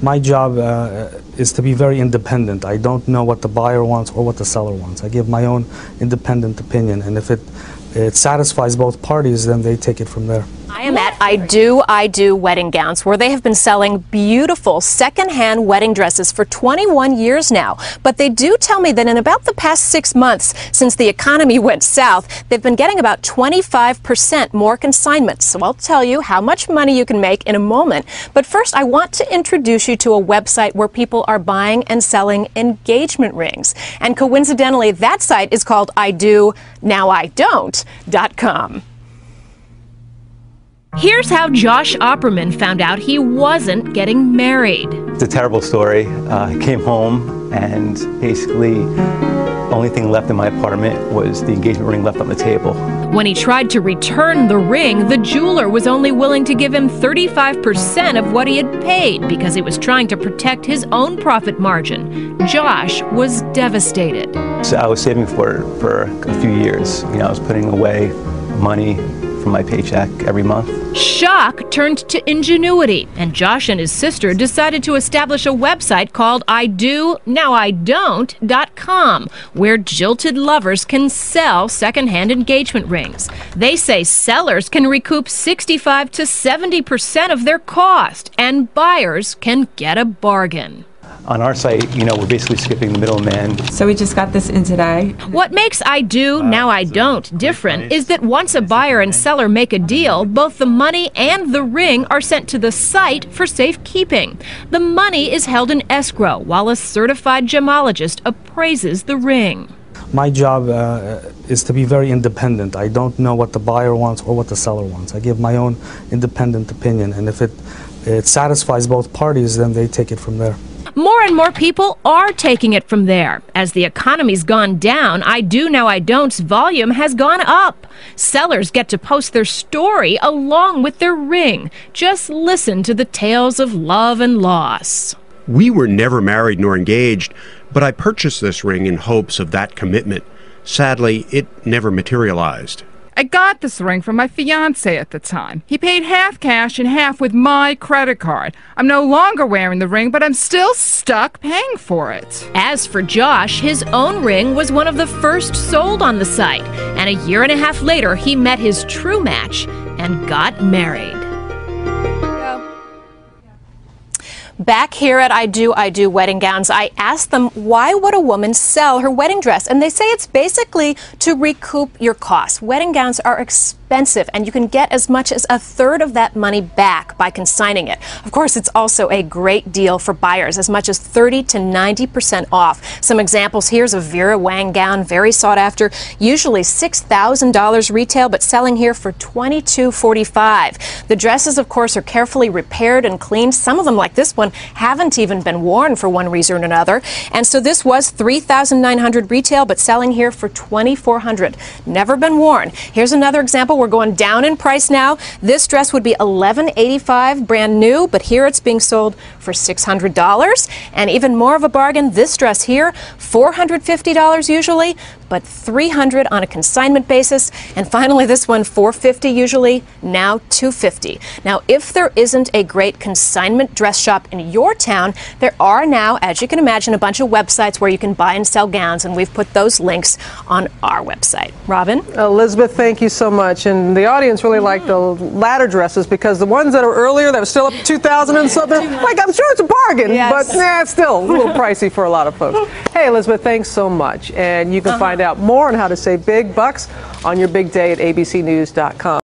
My job is to be very independent. I don't know what the buyer wants or what the seller wants. I give my own independent opinion, and if it satisfies both parties, then they take it from there. I am at I Do Wedding Gowns, where they have been selling beautiful secondhand wedding dresses for 21 years now. But they do tell me that in about the past 6 months, since the economy went south, they've been getting about 25% more consignments. So I'll tell you how much money you can make in a moment. But first, I want to introduce you to a website where people are buying and selling engagement rings. And coincidentally, that site is called IDoNowIDon't.com. Here's how Josh Opperman found out he wasn't getting married. It's a terrible story. I came home and basically the only thing left in my apartment was the engagement ring left on the table. When he tried to return the ring, the jeweler was only willing to give him 35% of what he had paid because he was trying to protect his own profit margin. Josh was devastated. So I was saving for a few years. I was putting away money from my paycheck every month. Shock turned to ingenuity, and Josh and his sister decided to establish a website called IDoNowIDon't.com, where jilted lovers can sell secondhand engagement rings. They say sellers can recoup 65 to 70% of their cost, and buyers can get a bargain. On our site, we're basically skipping the middleman. So we just got this in today. What makes I Do Now I Don't different is that once a buyer and seller make a deal, both the money and the ring are sent to the site for safekeeping. The money is held in escrow while a certified gemologist appraises the ring. My job is to be very independent. I don't know what the buyer wants or what the seller wants. I give my own independent opinion, and if it satisfies both parties, then they take it from there. More and more people are taking it from there. As the economy's gone down, I Do Now I Don't's volume has gone up. Sellers get to post their story along with their ring. Just listen to the tales of love and loss. We were never married nor engaged, but I purchased this ring in hopes of that commitment. Sadly, it never materialized. I got this ring from my fiancé at the time. He paid half cash and half with my credit card. I'm no longer wearing the ring, but I'm still stuck paying for it. As for Josh, his own ring was one of the first sold on the site. And a year and a half later, he met his true match and got married. Back here at I Do Wedding Gowns, I asked them, why would a woman sell her wedding dress? And they say it's basically to recoup your costs. Wedding gowns are expensive, and you can get as much as a third of that money back by consigning it. Of course, it's also a great deal for buyers, as much as 30 to 90% off. Some examples: here's a Vera Wang gown, very sought after, usually $6,000 retail, but selling here for $22.45. The dresses, of course, are carefully repaired and cleaned. Some of them, like this one, haven't even been worn for one reason or another. And so this was $3,900 retail, but selling here for $2,400. Never been worn. Here's another example. We're going down in price now. This dress would be $1,185 brand new, but here it's being sold for $600. And even more of a bargain, this dress here, $450 usually, but $300 on a consignment basis. And finally, this one, $450 usually, now $250. Now, if there isn't a great consignment dress shop in your town, there are now, as you can imagine, a bunch of websites where you can buy and sell gowns, and we've put those links on our website. Robin? Elizabeth, thank you so much. And the audience really liked the latter dresses, because the ones that are earlier that were still up to 2,000 and something, like, I'm sure it's a bargain, but it's still a little pricey for a lot of folks. Hey, Elizabeth, thanks so much. And you can find out more on how to save big bucks on your big day at abcnews.com.